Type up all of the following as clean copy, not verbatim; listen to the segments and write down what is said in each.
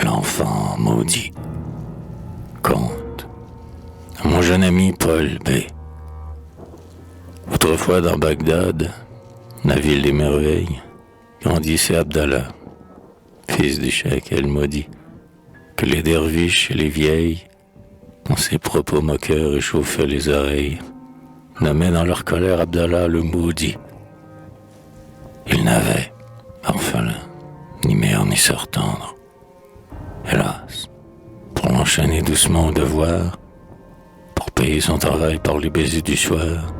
L'enfant maudit. Conte à mon jeune ami Paul B. Autrefois dans Bagdad, la ville des merveilles, grandissait Abdallah, fils du cheikh El-Maudit, que les derviches et les vieilles, dans ses propos moqueurs, échauffaient les oreilles, nommaient dans leur colère Abdallah le maudit. Il n'avait, orphelin, ni mère ni sœur tendre. Hélas, pour l'enchaîner doucement au devoir, pour payer son travail par les baisers du soir,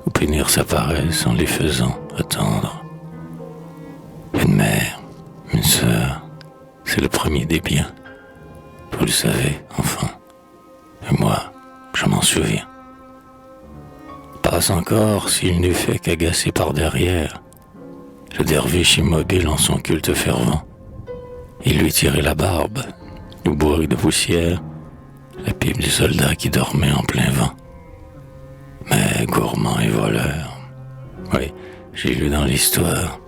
ou punir sa paresse en les faisant attendre. Une mère, une sœur, c'est le premier des biens. Vous le savez, enfant. Et moi, je m'en souviens. Passe encore s'il n'eût fait qu'agacer par derrière le derviche immobile en son culte fervent. Il lui tirait la barbe, nous bourrit de poussière la pipe du soldat qui dormait en plein vent. Mais gourmand et voleur, oui, j'ai lu dans l'histoire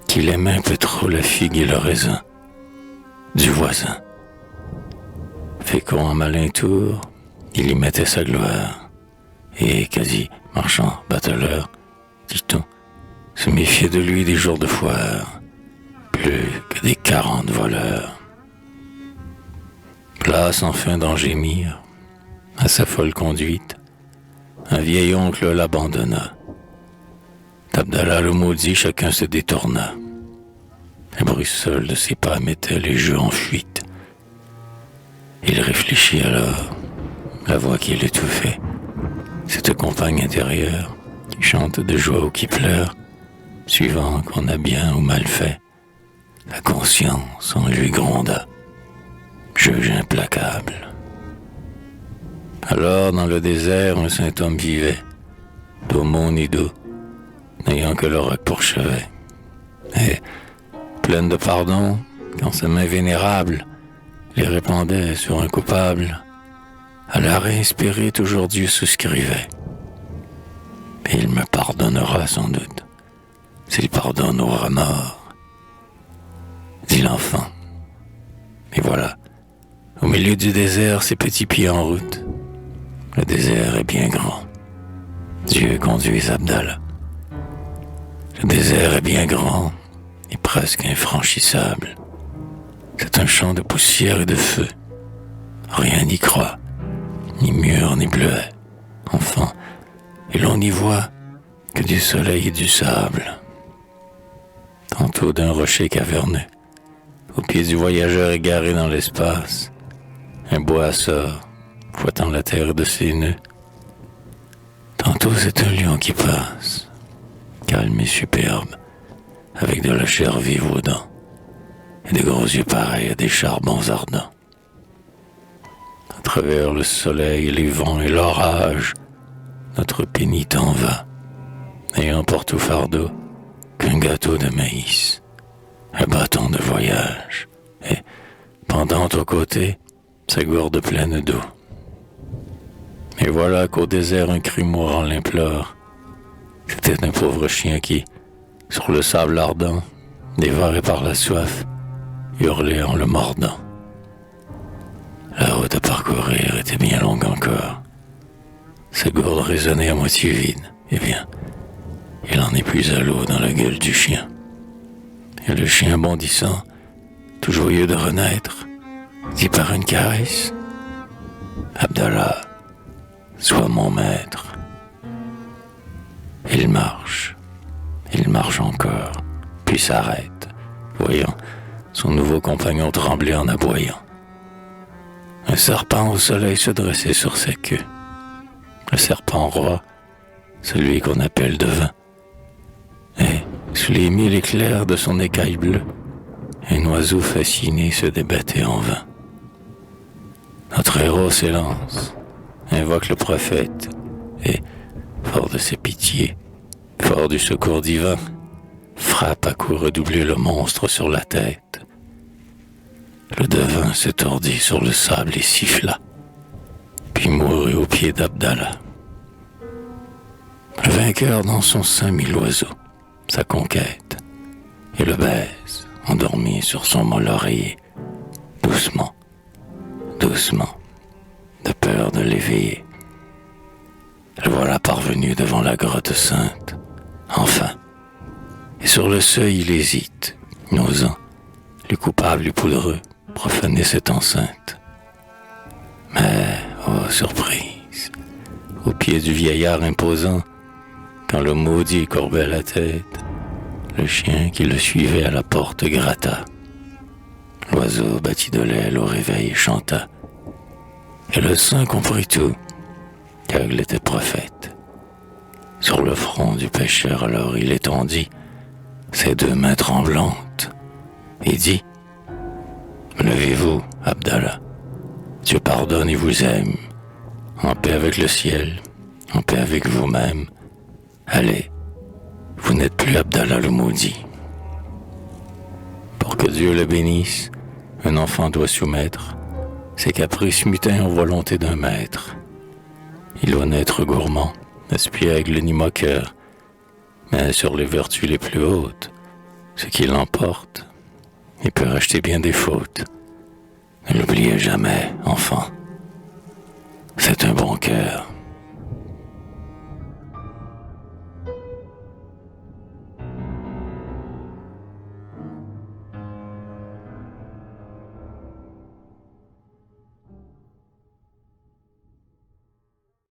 qu'il aimait un peu trop la figue et le raisin du voisin. Fécond en malin tour, il y mettait sa gloire, et quasi marchand, bateleur, dit-on, se méfiait de lui des jours de foire, plus que des 40 voleurs. Place enfin d'en gémir, à sa folle conduite, un vieil oncle l'abandonna. D'Abdallah le maudit, chacun se détourna. Le bruit seul de ses pas mettait les jeux en fuite. Il réfléchit alors, la voix qui l'étouffait, cette compagne intérieure qui chante de joie ou qui pleure, suivant qu'on a bien ou mal fait. La conscience en lui gronda, juge implacable. Alors dans le désert un saint homme vivait, d'aumône ni d'eau, n'ayant que le roc pour chevet. Et, pleine de pardon, quand sa main vénérable les répandait sur un coupable, à la réinspirée toujours Dieu souscrivait. Et il me pardonnera sans doute, s'il pardonne au remords, dit l'enfant. Et voilà, au milieu du désert, ses petits pieds en route. Le désert est bien grand. Dieu conduit Abdallah. Le désert est bien grand et presque infranchissable. C'est un champ de poussière et de feu. Rien n'y croit, ni mur ni bleuet, enfant, et l'on n'y voit que du soleil et du sable. Tantôt d'un rocher caverneux, au pied du voyageur égaré dans l'espace, un bois sort, fouettant la terre de ses nœuds. Tantôt c'est un lion qui passe, calme et superbe, avec de la chair vive aux dents, et de gros yeux pareils à des charbons ardents. À travers le soleil, les vents et l'orage, notre pénitent va, n'ayant pour tout fardeau qu'un gâteau de maïs, un bâton de voyage, et, pendant aux côtés, sa gourde pleine d'eau. Et voilà qu'au désert un cri mourant l'implore. C'était un pauvre chien qui, sur le sable ardent, dévoré par la soif, hurlait en le mordant. La route à parcourir était bien longue encore. Sa gourde résonnait à moitié vide. Eh bien, il en épuisa l'eau dans la gueule du chien. Et le chien bondissant, tout joyeux de renaître, dit par une caresse, « Abdallah, sois mon maître. » Il marche encore, puis s'arrête, voyant son nouveau compagnon trembler en aboyant. Un serpent au soleil se dressait sur sa queue. Le serpent roi, celui qu'on appelle devin. Et, sous les mille éclairs de son écaille bleue, un oiseau fasciné se débattait en vain. Notre héros s'élance, invoque le prophète, et, fort de ses pitiés, fort du secours divin, frappe à coups redoublés le monstre sur la tête, Le devin se tordit sur le sable et siffla, puis mourut aux pieds d'Abdallah. Le vainqueur dans son sein mit l'oiseau, sa conquête, et le baise, endormi sur son molle oreiller, doucement, doucement, de peur de l'éveiller. Le voilà parvenu devant la grotte sainte, enfin, et sur le seuil il hésite, n'osant, le coupable et poudreux, profaner cette enceinte. Mais, oh surprise, au pied du vieillard imposant, quand le maudit courbait la tête, le chien qui le suivait à la porte gratta. L'oiseau battit de l'aile au réveil et chanta. Et le saint comprit tout, car il était prophète. Sur le front du pécheur alors il étendit ses deux mains tremblantes et dit: Levez-vous, Abdallah, Dieu pardonne et vous aime, en paix avec le ciel, en paix avec vous-même. Allez, vous n'êtes plus Abdallah le maudit. Pour que Dieu le bénisse, un enfant doit soumettre ses caprices mutins aux volontés d'un maître. Il doit n'être gourmand, espiègle ni moqueur, mais sur les vertus les plus hautes, ce qui l'emporte, il peut racheter bien des fautes. Ne l'oubliez jamais, enfant, c'est un bon cœur.